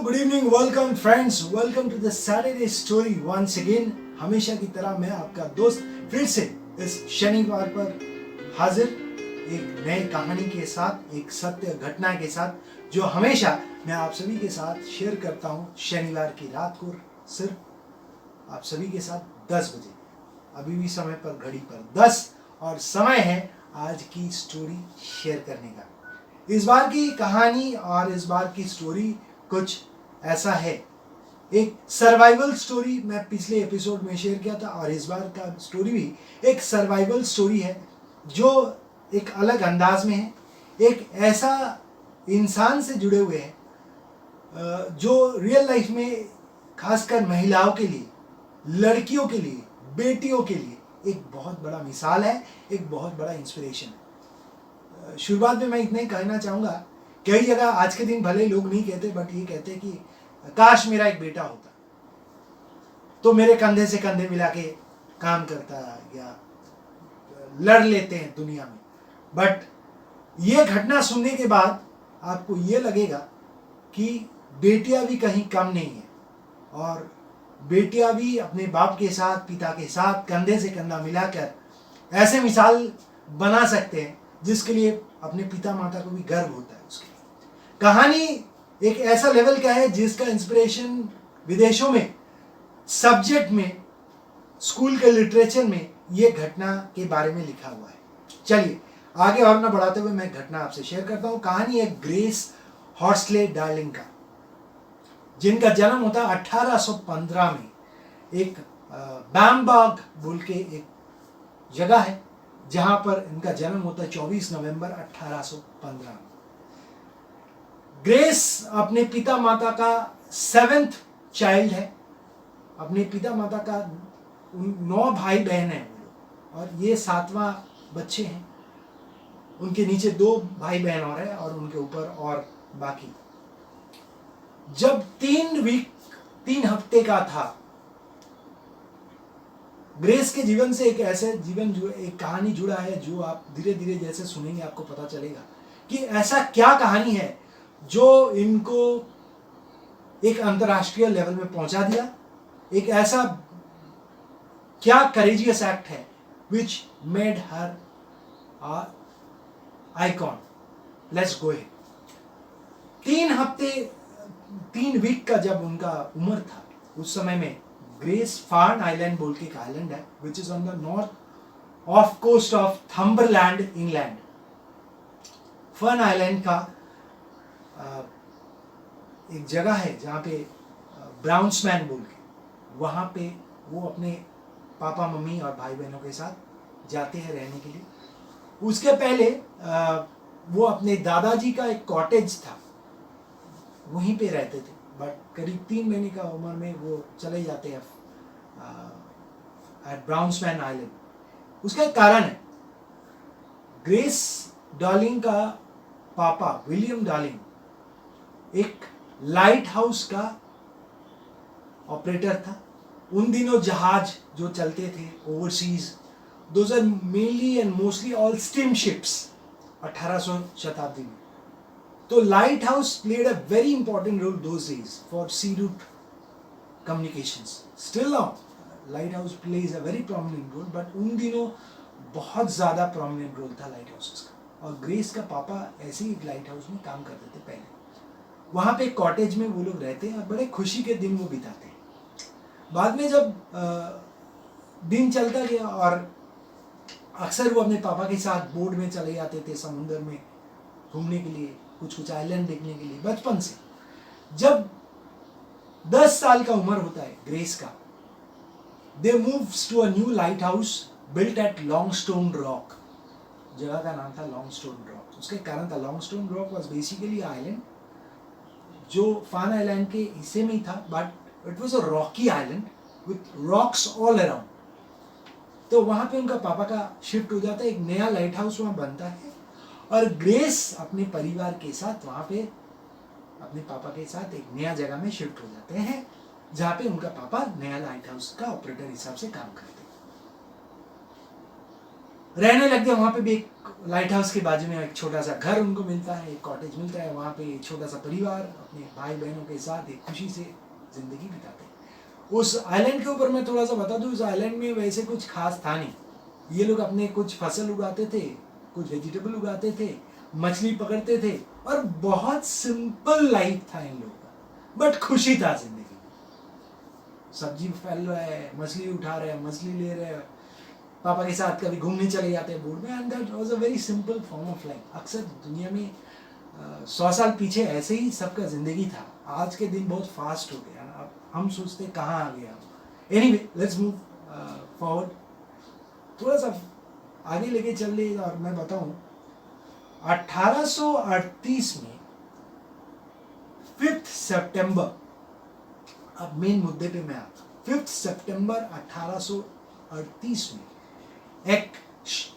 Good evening, welcome friends, welcome to the Saturday story once again. हमेशा की तरह मैं आपका दोस्त फिर से इस शनिवार पर हाजिर एक नई कहानी के साथ, एक सत्य घटना के साथ जो हमेशा मैं आप सभी के साथ शेयर करता हूँ शनिवार की रात को, सिर्फ आप सभी के साथ 10 बजे। अभी भी समय पर घड़ी पर 10 और समय है आज की स्टोरी शेयर करने का। इस बार की कहानी और इस बार की स्टोरी कुछ ऐसा है, एक सर्वाइवल स्टोरी मैं पिछले एपिसोड में शेयर किया था और इस बार का स्टोरी भी एक सर्वाइवल स्टोरी है जो एक अलग अंदाज में है। एक ऐसा इंसान से जुड़े हुए हैं जो रियल लाइफ में खासकर महिलाओं के लिए, लड़कियों के लिए, बेटियों के लिए एक बहुत बड़ा मिसाल है, एक बहुत बड़ा इंस्पिरेशन है। शुरुआत में मैं इतना ही कहना चाहूँगा, कई जगह आज के दिन भले लोग नहीं कहते बट ये कहते कि काश मेरा एक बेटा होता तो मेरे कंधे से कंधे मिला के काम करता या लड़ लेते हैं दुनिया में। बट ये घटना सुनने के बाद आपको ये लगेगा कि बेटियां भी कहीं कम नहीं है और बेटियां भी अपने बाप के साथ, पिता के साथ कंधे से कंधा मिलाकर ऐसे मिसाल बना सकते हैं जिसके लिए अपने पिता माता को भी गर्व होता है। उसके कहानी एक ऐसा लेवल का है जिसका इंस्पिरेशन विदेशों में, सब्जेक्ट में, स्कूल के लिटरेचर में ये घटना के बारे में लिखा हुआ है। चलिए आगे और ना बढ़ाते हुए मैं घटना आपसे शेयर करता हूँ। कहानी है ग्रेस हॉर्सले डार्लिंग का, जिनका जन्म होता 1815 में। एक बैम्बर्ग बोल के एक जगह है जहां पर इनका जन्म होता है 24 नवंबर 1815 में। ग्रेस अपने पिता माता का 7th चाइल्ड है। अपने पिता माता का 9 भाई बहन है और ये 7वां बच्चे हैं। उनके नीचे 2 भाई बहन और है और उनके ऊपर और बाकी। जब 3 हफ्ते का था, ग्रेस के जीवन से एक ऐसे एक कहानी जुड़ा है जो आप धीरे धीरे जैसे सुनेंगे आपको पता चलेगा कि ऐसा क्या कहानी है जो इनको एक अंतरराष्ट्रीय लेवल में पहुंचा दिया। एक ऐसा क्या करेजियस एक्ट है which made her icon. Let's go. 3 week का जब उनका उम्र था, उस समय में ग्रेस फार्न आइलैंड बोल के एक आइलैंड है which is on the north of coast of Thumberland, England. Fern island का एक जगह है जहाँ पे ब्राउन्समैन बोल के, वहाँ पे वो अपने पापा मम्मी और भाई बहनों के साथ जाते हैं रहने के लिए। उसके पहले वो अपने दादाजी का एक कॉटेज था, वहीं पे रहते थे। बट करीब 3 महीने का उम्र में वो चले जाते हैं एट ब्राउन्समैन आइलैंड। उसका एक कारण है। ग्रेस डार्लिंग का पापा विलियम डार्लिंग एक लाइट हाउस का ऑपरेटर था। उन दिनों जहाज जो चलते थे overseas, those are mainly and mostly all steam ships 1800 शताब्दी में। तो lighthouse played a very important role those days for sea route communications. Still now lighthouse plays a very prominent role, but उन दिनों बहुत ज़्यादा prominent role था lighthouses का। और ग्रेस का पापा ऐसे ही एक लाइट हाउस में काम करते थे पहले। वहाँ पे कॉटेज में वो लोग रहते हैं और बड़े खुशी के दिन वो बिताते हैं। बाद में जब दिन चलता गया और अक्सर वो अपने पापा के साथ बोट में चले जाते थे समुद्र में घूमने के लिए, कुछ आइलैंड देखने के लिए बचपन से। जब 10 साल का उम्र होता है ग्रेस का, they moves to a new light house built at Longstone rock. जगह का नाम था लॉन्गस्टोन रॉक। उसके कारण था, Longstone rock was basically island जो फार्न आइलैंड के हिस्से में ही था, but it was a rocky island with rocks all around. तो वहाँ पे उनका पापा का शिफ्ट हो जाता है, एक नया लाइट हाउस वहाँ बनता है और ग्रेस अपने परिवार के साथ वहाँ पे अपने पापा के साथ एक नया जगह में शिफ्ट हो जाते हैं जहाँ पे उनका पापा नया लाइट हाउस का ऑपरेटर हिसाब से काम करते हैं। रहने लग गए। वहाँ पे भी एक लाइट हाउस के बाजू में एक छोटा सा घर उनको मिलता है, एक कॉटेज मिलता है। वहाँ पे एक छोटा सा परिवार अपने भाई बहनों के साथ एक खुशी से जिंदगी बिताते हैं। उस आइलैंड के ऊपर मैं थोड़ा सा बता दूँ, उस आइलैंड में वैसे कुछ खास था नहीं। ये लोग अपने कुछ फसल उगाते थे, कुछ वेजिटेबल उगाते थे, मछली पकड़ते थे और बहुत सिंपल लाइफ था इन लोगों का, बट खुशी था जिंदगी। सब्जी फैल रहा है, मछली उठा रहे हैं, मछली ले रहे हैं, पापा के साथ कभी घूमने चले जाते हैं बोट में, and that was a very simple form of life. अक्सर दुनिया में 100 साल पीछे ऐसे ही सबका जिंदगी था। आज के दिन बहुत फास्ट हो गया, अब हम सोचते कहाँ आ गया। एनीवे, लेट्स मूव फॉरवर्ड, थोड़ा सा आगे लेके चल ले। और मैं बताऊं 1838 में 5 सितंबर, अब मेन मुद्दे पे मैं आता हूँ। 5 सितंबर 1838 में एक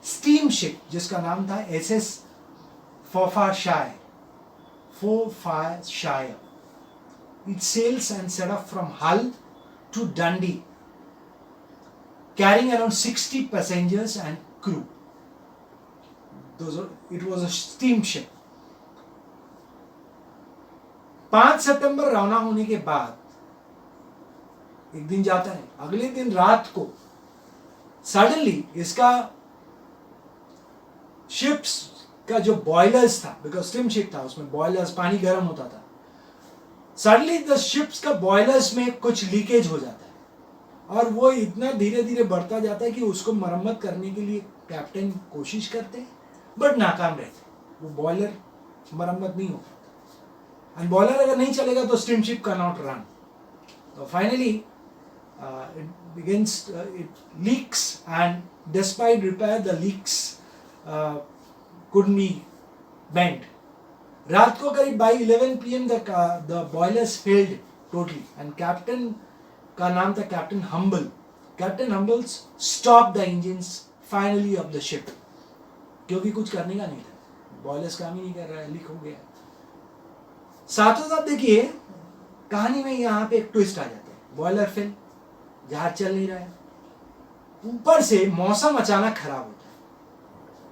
स्टीम शिप जिसका नाम था SS फोर्टशायर, it sails and set off from Hull to Dundee, carrying around 60 passengers and crew. It was a steamship. 5 सितंबर रवाना होने के बाद एक दिन जाता है, अगले दिन रात को सडनली इसका शिप्स का जो बॉयलर्स था, बिकॉज स्टीम शिप था उसमें बॉयलर्स, पानी गर्म होता था, सडनली द शिप्स का बॉयलर्स में कुछ लीकेज हो जाता है और वो इतना धीरे धीरे बढ़ता जाता है कि उसको मरम्मत करने के लिए कैप्टन कोशिश करते हैं बट नाकाम रहते। वो बॉयलर मरम्मत नहीं हो पाता, एंड बॉयलर अगर नहीं चलेगा तो steam ship can not run. तो finally it begins, it leaks, and despite repair the leaks couldn't be bent. रात को करीब by 11 PM the boilers failed totally, and captain का नाम था captain humble. Captain हम्बल्स stopped the engines finally of the ship, क्योंकि कुछ करने का नहीं था, बॉयलर्स काम ही नहीं कर रहा है, लीक हो गया। साथों साथ देखिए कहानी में यहाँ पे एक ट्विस्ट आ जाता है। बॉयलर फेल, जहाज चल नहीं रहा है, ऊपर से मौसम अचानक खराब होता है,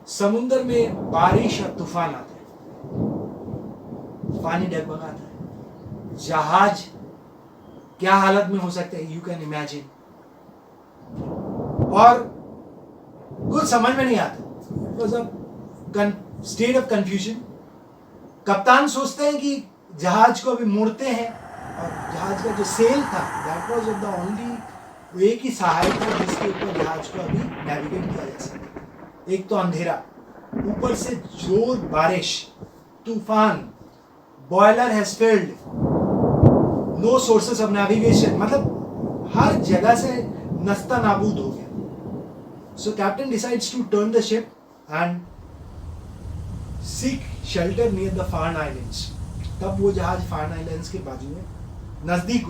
समुद्र में बारिश और तूफान आता है, पानी डगमगाता है, जहाज क्या हालत में हो सकता है यू कैन इमेजिन, और कुछ समझ में नहीं आता। It was a state of confusion. कप्तान सोचते हैं कि जहाज को अभी मोड़ते हैं, और जहाज का जो सेल था दैट वाज द ओनली, एक ही सहायक था जिसके ऊपर जहाज को अभी नेविगेट किया जा सकता। एक तो अंधेरा, ऊपर से जोर बारिश, तूफान, boiler has failed, no sources of navigation, मतलब हर जगह से नस्ता नाबूद हो गया। So captain decides to turn the ship and seek shelter near the Farne islands. तब वो जहाज फार्न आइलैंड्स के बाजू में नजदीक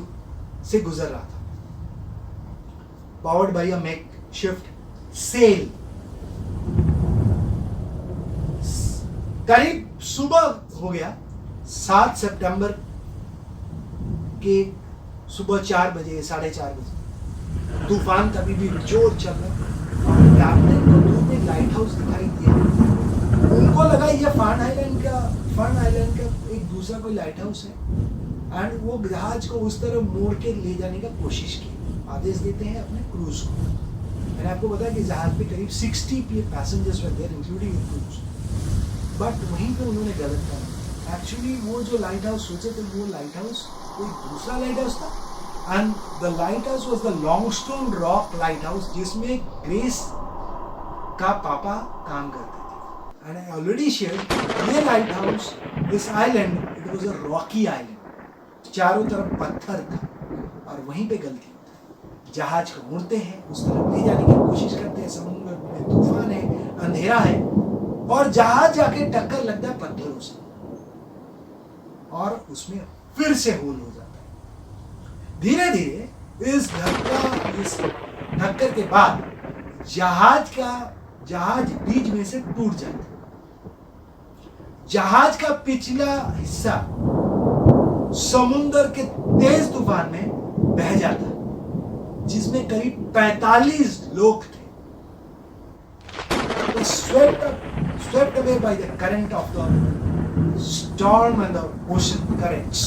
से गुजर रहा था, powered by a makeshift sail। करीब सुबह हो गया, 7 सितंबर के सुबह 4 बजे, 4:30 बजे। तूफान तभी भी जोर चल रहा, और कैप्टन को दूर में लाइट हाउस दिखाई दिया। उनको लगा ये फार्न आइलैंड का एक दूसरा कोई लाइट हाउस है, एंड वो जहाज को उस तरह मोड़ के ले जाने का कोशिश की, आदेश देते हैं अपने क्रूज को। मैंने आपको बताया कि जहाज पे करीब 60 passengers were there including crews, but वहीं पे उन्होंने गलत करा। एक्चुअली वो जो लाइट हाउस सोचे थे, वो लाइट हाउस कोई दूसरा लाइट हाउस था, and the light house was the Longstone rock light house, जिसमें ग्रेस का पापा काम करते थे। एंड आई ऑलरेडी शेयर्ड ये light house, this island, it was a rocky island, चारों तरफ पत्थर था, और वहीं पे गलती होता है। जहाज को मुड़ते हैं, उस तरफ ले जाने की कोशिश करते हैं, समुद्र में तूफान है, अंधेरा है, और जहाज जाके टक्कर लगता है पत्थरों से, और उसमें फिर से होल हो जाता है। धीरे धीरे इस टक्कर के बाद जहाज बीच में से टूट जाता है। जहाज का पिछला हिस्सा समुद्र के तेज तूफान में बह जाता है, जिसमें करीब 45 लोग थे। and swept away by the current of the storm and the ocean currents.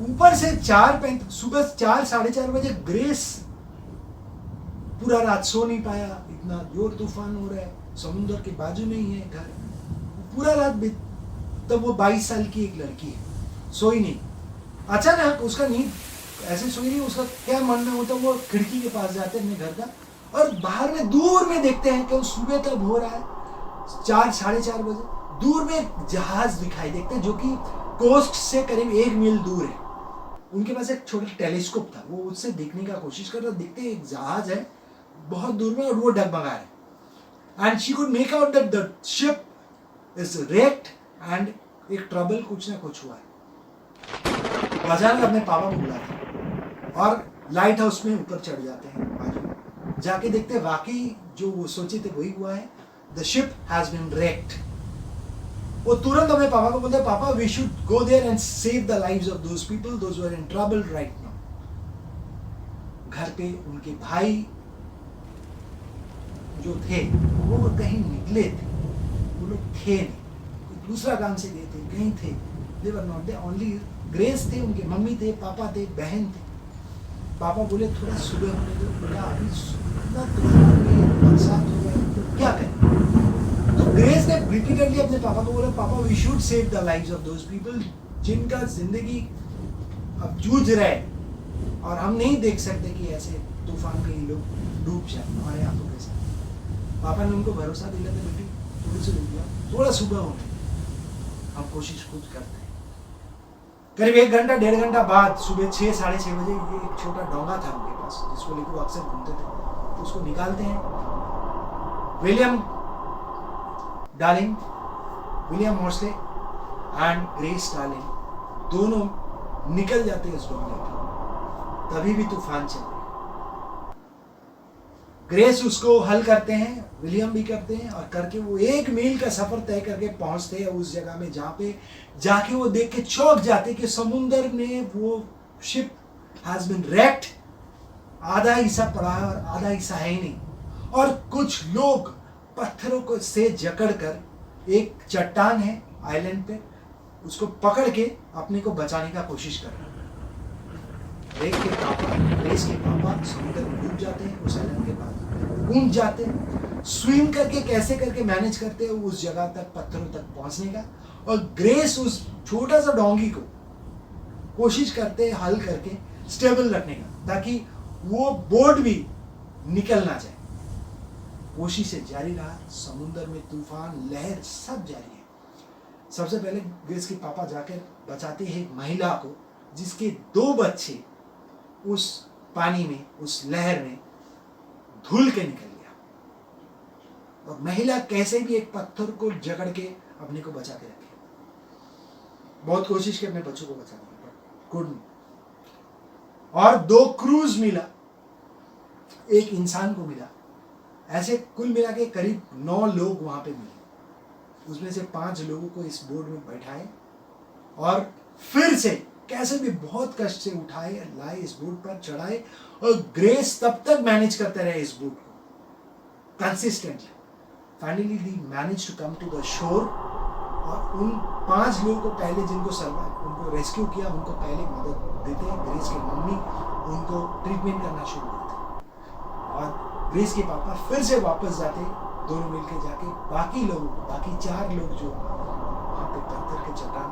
ऊपर से सुबह 4-4:30 बजे ग्रेस पूरा रात सो नहीं पाया, इतना जोर तूफान हो रहा है, समुद्र के बाजू में ही है घर, पूरा रात तब वो 22 साल की एक लड़की है, सोई नहीं। अचानक उसका नींद ऐसे सोई नहीं, उसका क्या मन में होता, वो खिड़की के पास जाते हैं अपने घर का, और बाहर में दूर में देखते हैं कि सुबह तब हो रहा है 4-4:30 बजे, दूर में एक जहाज दिखाई देते हैं जो कि कोस्ट से करीब 1 मील दूर है। उनके पास एक छोटा टेलीस्कोप था, वो उससे देखने का कोशिश कर रहा, देखते एक जहाज है बहुत दूर में और वो डगमगा है, and she could make out that the ship is wrecked and एक ट्रबल कुछ ना कुछ हुआ है। अचानक अपने पापा को बुलाते और लाइट हाउस में ऊपर चढ़ जाते हैं, बाजू जाके देखते हैं वाकई जो वो सोचे थे वही हुआ है, the ship has been wrecked। वो तुरंत अपने पापा को बोलते हैं, पापा we should go there and save the lives of those people those who are in trouble right now. घर पे उनके भाई जो थे वो कहीं निकले थे, वो लोग थे नहीं, कोई दूसरा काम से गए थे, कहीं थे, they were not there, only Grace थे, उनके मम्मी थे, पापा थे, बहन थे। पापा बोले थोड़ा सुबह होने दो, बोला अभी इतना तूफान में बरसात हो गया तो क्या करें। तो ग्रेस ने रिपीटेडली अपने पापा को बोला, पापा we should save the lives of those people जिनका जिंदगी अब जूझ रहा है, और हम नहीं देख सकते कि ऐसे तूफान में लोग डूब जाए हमारे आंखों के साथ। पापा ने उनको भरोसा दिलाते, बेटी थोड़ी सी रुक जाओ, थोड़ा सुबह होने, हम कोशिश खुद करते हैं। करीब 1-1.5 घंटा बाद सुबह 6-6:30 बजे ये एक छोटा डोंगा था उनके पास जिसको लेकर वो अक्सर घूमते थे, तो उसको निकालते हैं। William Darling, William Morsley and Grace Darling दोनों निकल जाते हैं उस डोंगे पे, तभी भी तूफान चल रहा है। ग्रेस उसको हल करते हैं, विलियम भी करते हैं, और करके वो 1 मील का सफर तय करके पहुंचते हैं उस जगह में जहां पे जाके वो देख के चौंक जाते कि समुद्र में वो शिप हैज बीन wrecked, आधा हिस्सा पड़ा है और आधा हिस्सा है ही नहीं, और कुछ लोग पत्थरों को से जकड़कर एक चट्टान है आइलैंड पे, उसको पकड़ के अपने को बचाने का कोशिश कर रहे हैं। ग्रेस के पापा समुद्र में डूब जाते हैं, उस आइलैंड के पास कूद जाते हैं, स्विम करके कैसे करके मैनेज करते हैं उस जगह तक, पत्थरों तक पहुंचने का, और ग्रेस उस छोटा सा डोंगी को कोशिश करते हैं हल करके स्टेबल रखने का, ताकि वो बोट भी निकल ना जाए। कोशिशें जारी रहा, समुद्र में तूफान लहर सब जारी है। सबसे पहले ग्रेस के पापा जाकर बचाते हैं एक महिला को जिसके 2 बच्चे उस पानी में, उस लहर में धुल के निकल गया, और महिला कैसे भी एक पत्थर को जकड़ के अपने को बचा के रखे। बहुत कोशिश की अपने बच्चों को बचाने की, बट कुड। और 2 क्रूज मिला, एक इंसान को मिला, ऐसे कुल मिला के करीब 9 लोग वहां पे मिले। उसमें से 5 लोगों को इस बोट में बैठाए और फिर से कैसे भी बहुत कष्ट से उठाए, लाए, इस बोट पर चढ़ाए, और ग्रेस तब तक मैनेज करते रहे इस बोट को consistently. Finally they manage to come to the shore, और उन 5 लोगों को पहले जिनको उनको रेस्क्यू किया उनको पहले मदद देते हैं। ग्रेस की मम्मी उनको ट्रीटमेंट करना शुरू करते, और ग्रेस के पापा फिर से वापस जाते, दोनों मिलकर जाके बाकी लोगों को, बाकी 4 लोग जो वहाँ पे पत्थर के चट्टान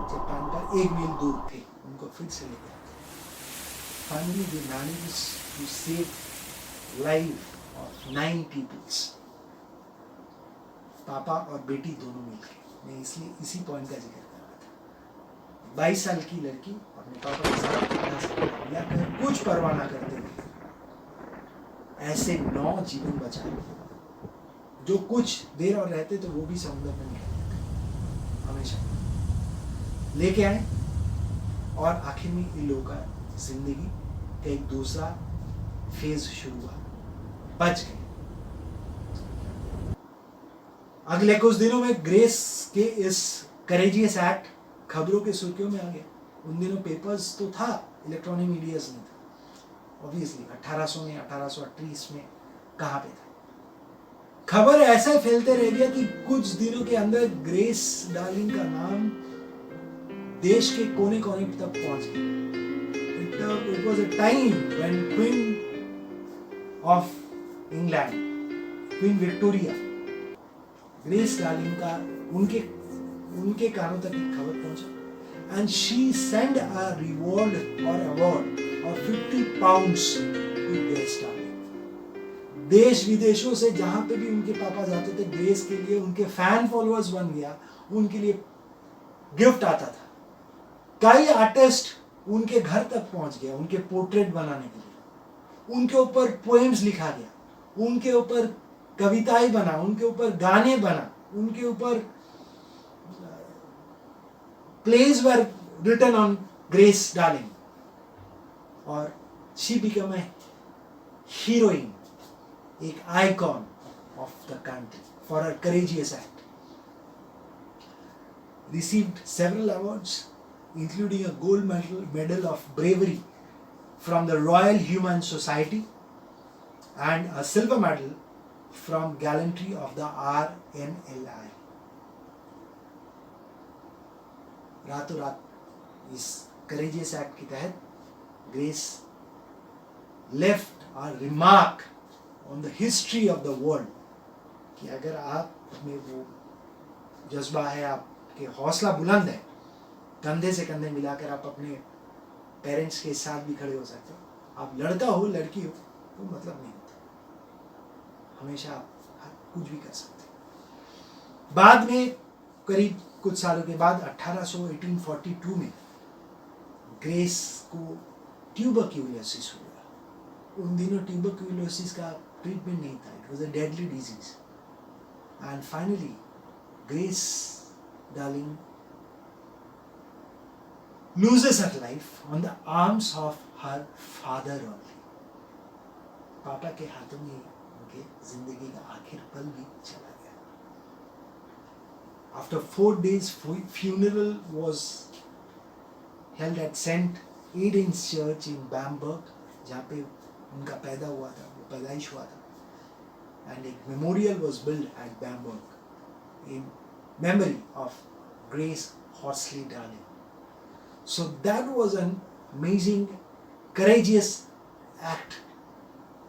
पर 1 मील दूर थे, उनको फिर से लेकर आते। Finally they manage to save life of 9 peoples, पापा और बेटी दोनों मिलकर। मैं इसलिए इसी पॉइंट का जिक्र कर रहा था। 22 साल की लड़की अपने पापा के साथ कुछ परवाह ना करते हुए ऐसे 9 जीवन बचाए, जो कुछ देर और रहते तो वो भी समुद्र में निकल जाते, हमेशा लेके आए। और आखिर में इन लोगों का जिंदगी का एक दूसरा फेज शुरू हुआ, बच गए। अगले कुछ दिनों में ग्रेस के इस करेजियस एक्ट खबरों के सुर्खियों में आ गया। उन दिनों पेपर्स तो था, इलेक्ट्रॉनिक मीडिया नहीं था ऑब्वियसली। 1800 में, 1838 में कहाँ पे था। खबर ऐसा फैलते रह गया कि कुछ दिनों के अंदर ग्रेस डार्लिंग का नाम देश के कोने कोने तक पहुंच गया. It was a time when Queen of England, Queen Victoria, grace Darling का उनके कानों तक एक खबर पहुंचा. And she sent a reward or award of 50 pounds to Grace Darling. देश विदेशों से जहां पे भी उनके पापा जाते थे ग्रेस के लिए, उनके फैन फॉलोअर्स बन गया, उनके लिए गिफ्ट आता था. कई आर्टिस्ट उनके घर तक पहुंच गया उनके पोर्ट्रेट बनाने के लिए. उनके ऊपर पोएम्स लिखा गया, उनके ऊपर कविताएं बना, उनके ऊपर गाने बना, उनके ऊपर plays were written on Grace Darling, और she became a heroine, एक icon of the country for her courageous act. Received several awards, including a gold medal of bravery from the Royal Humane Society and a silver medal from gallantry of the RNLI. रातों रात इस courageous act के तहत grace left a remark on the history of the world कि अगर आप में वो जज्बा है, आपके हौसला बुलंद है, कंधे से कंधे मिलाकर आप अपने पेरेंट्स के साथ भी खड़े हो सकते हो. आप लड़का हो लड़की हो तो मतलब नहीं होता, हमेशा आप कुछ भी कर सकते हो. बाद में करीब कुछ सालों के बाद 1842 में ग्रेस को ट्यूबरक्यूलोसिस हुआ. उन दिनों ट्यूबरक्यूलोसिस का ट्रीटमेंट नहीं था, it was a deadly disease. And finally grace darling loses her life on the arms of her father only. पापा के हाथों में उनके जिंदगी का आखिर पल भी चला गया. After 4 days, funeral was held at St. Aidan's Church in Bamberg, जहाँ पे उनका पैदा हुआ था, वो पैदाइश हुआ था. And a memorial was built at Bamberg in memory of Grace Horsley Darling. So that was an amazing, courageous act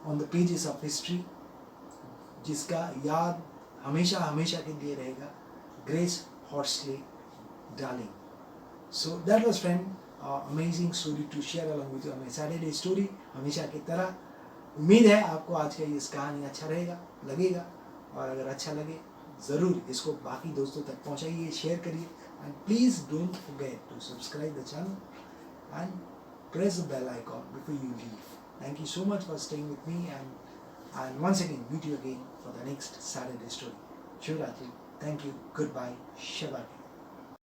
on the pages of history, जिसका याद हमेशा हमेशा के लिए रहेगा, Grace Horsley Darling. So that was friend, amazing story to share along with you on my Saturday story. हमेशा की तरह उम्मीद है आपको आज का ये कहानी अच्छा लगेगा, और अगर अच्छा लगे ज़रूर इसको बाकी दोस्तों तक पहुंचाइए, शेयर करिए, and please don't forget to subscribe the channel and press the bell icon before you leave. Thank you so much for staying with me, and once again meet you again for the next Saturday story. Shivaratri. Thank you. Goodbye. Shabbat.